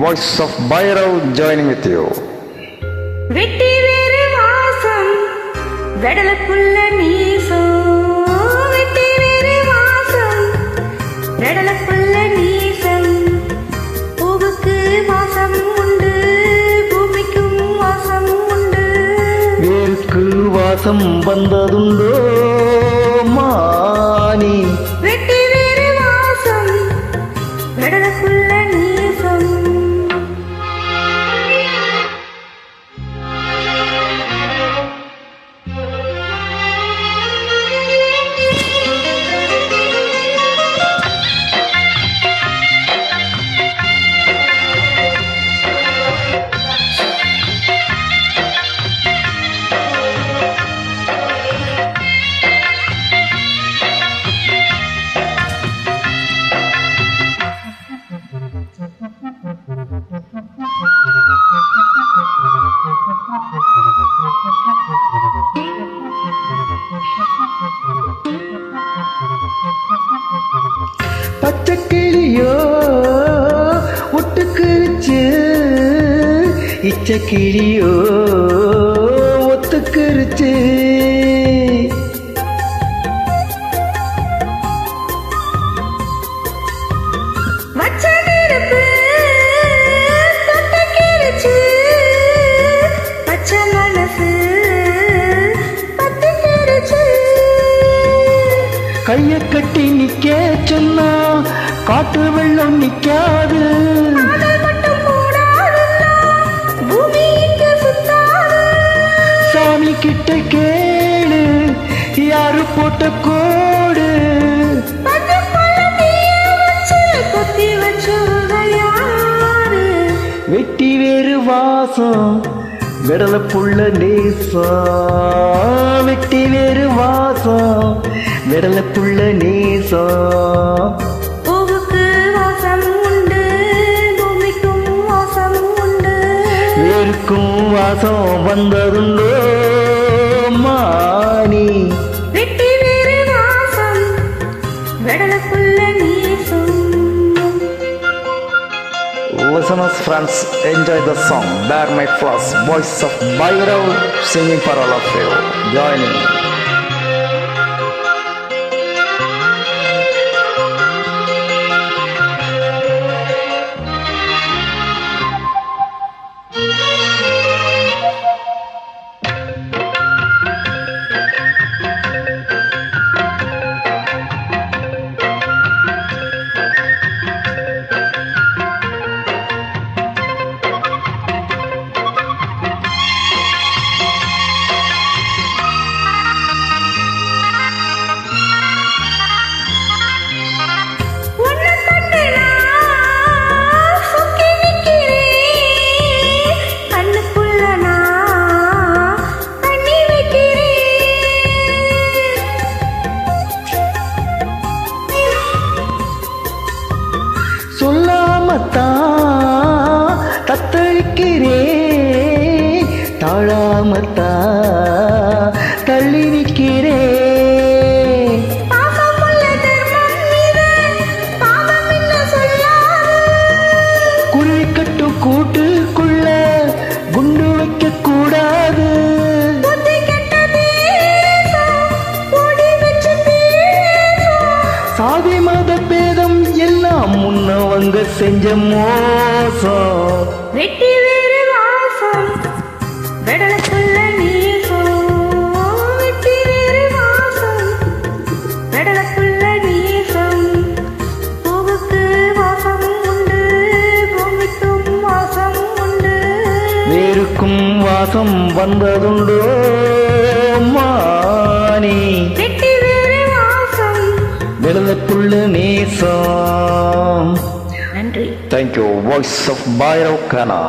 Voice of Bhairav joining with you. வெட்டி வேறு வாசம் வெடலக்குள்ள நீசம், வெட்டி வேறு வாசம் வெடலக்குள்ள நீசம். பூவுக்கு வாசம் உண்டு, பூமிக்கும் வாசம் உண்டு. வேருக்கு வாசம் வந்ததுண்டோ மானி? வெட்டி வேறு வாசம் வெடலக்குள்ள நீசம். பச்சைக்கிளியோ ஒட்டுக்குருச்சு, இச்சக்கிளியோ ஒத்துக்குருச்சு. கைய கட்டி நிக்க சொன்னா காட்டு வெள்ளம் நிக்காது. சாமி கிட்ட கேளு யாரு போட்ட கோடு. வெட்டி வேறு வாசம் விடல புள்ள நேசம், வெட்டி வேறு வாசம் விடல புள்ள நேசம். பூவுக்கு வாசம் உண்டு, பூமிக்கும் வாசம் உண்டு. வேருக்கும் வாசம் வந்ததுண்டோ மானி? வெட்டி வேறு வாசம் விடலக்குள்ள நீசம். Listeners, friends, enjoy the song Bear My Flaws, voice of Bhairav singing for all of you. Join in. சொல்லாமத்தான் தத்தளிக்கிறேன், தாழாமத்தான் தள்ளி நிற்கிறேன். குருவி கட்டு கூட்டுக்குள்ள குண்டு வைக்க கூடாது. சாதி மத பேதம் எல்லாம் முன்னவங்க செஞ்ச மோசம். வெட்டி வேறு வாசம் வெடலக்குள்ள நீசம், வெட்டி வேறு வாசம் வெடலக்குள்ள நீசம். பூவுக்கு வாசம் உண்டு, பூமிக்கும் வாசம் உண்டு. வேருக்கும் வாசம் வந்ததுண்டோ மானி? வெட்டி வேறு வாசம் விடலக்குள்ள நேசம். நன்றி. Thank you, voice of Bhairav Kana.